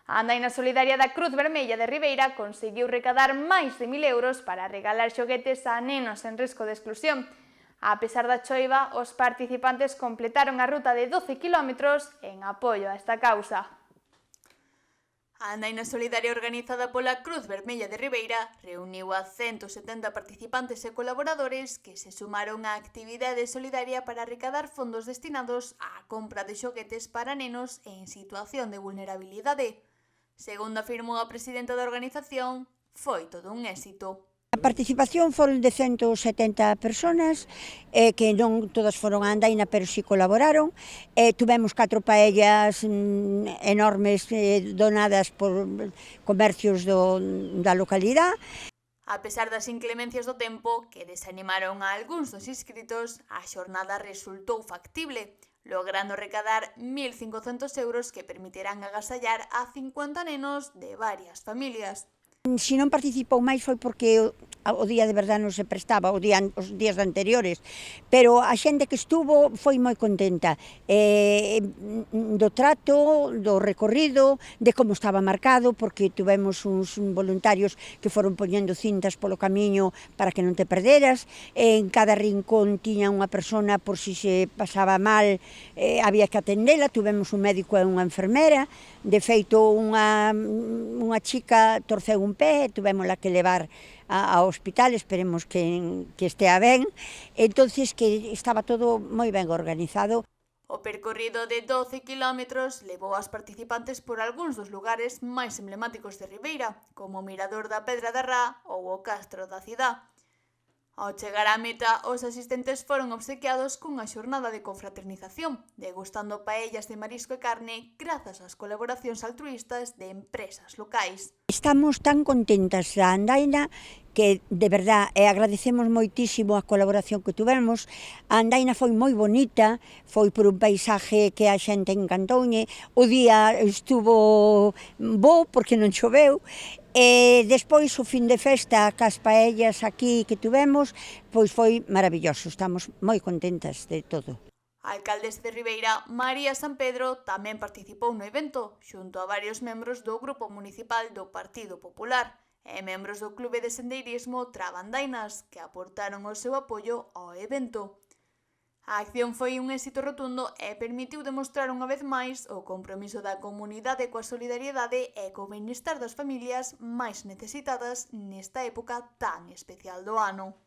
A andaina solidaria da Cruz Vermella de Ribeira conseguiu recadar máis de 1.000 euros para regalar xoguetes a nenos en risco de exclusión. A pesar da choiva, os participantes completaron a ruta de 12 km en apoio a esta causa. A andaina solidaria organizada pola Cruz Vermella de Ribeira reuniu a 170 participantes e colaboradores que se sumaron á actividade solidaria para recadar fondos destinados á compra de xoguetes para nenos en situación de vulnerabilidade. Segundo afirmou a presidenta da organización, foi todo un éxito. A participación foron de 170 persoas, que non todas foron á andaina, pero si colaboraron. Tuvemos 4 paellas enormes donadas por comercios da localidade. A pesar das inclemencias do tempo que desanimaron a algúns dos inscritos, a xornada resultou factible, logrando recadar 1.500 euros que permitirán agasallar a 50 nenos de varias familias. Se non participou máis foi porque o día de verdade non se prestaba, os días anteriores, pero a xente que estuvo foi moi contenta do trato, do recorrido, de como estaba marcado, porque tivemos uns voluntarios que foron poñendo cintas polo camiño para que non te perderas. En cada rincón tiña unha persona por si se pasaba mal, había que atendela. Tivemos un médico e unha enfermera. De feito, unha chica torceu un pé, tuvémola que levar ao hospital, esperemos que estea ben. Entonces, que estaba todo moi ben organizado. O percorrido de 12 km levou aos participantes por algúns dos lugares máis emblemáticos de Ribeira, como o Mirador da Pedra da Rá ou o Castro da Cidá. Ao chegar á meta, os asistentes foron obsequiados cunha xornada de confraternización, degustando paellas de marisco e carne grazas ás colaboracións altruístas de empresas locais. Estamos tan contentas da andaina que, de verdad, agradecemos moitísimo a colaboración que tivemos. A andaina foi moi bonita, foi por un paisaje que a xente encantoulle. O día estuvo bo porque non choveu. E despois o fin de festa, cas paellas aquí que tivemos, pois foi maravilloso, estamos moi contentas de todo. A alcaldesa de Ribeira, María San Pedro, tamén participou no evento, xunto a varios membros do Grupo Municipal do Partido Popular e membros do Clube de Sendeirismo Trabandainas, que aportaron o seu apoio ao evento. A acción foi un éxito rotundo e permitiu demostrar unha vez máis o compromiso da comunidade coa solidariedade e co benestar das familias máis necesitadas nesta época tan especial do ano.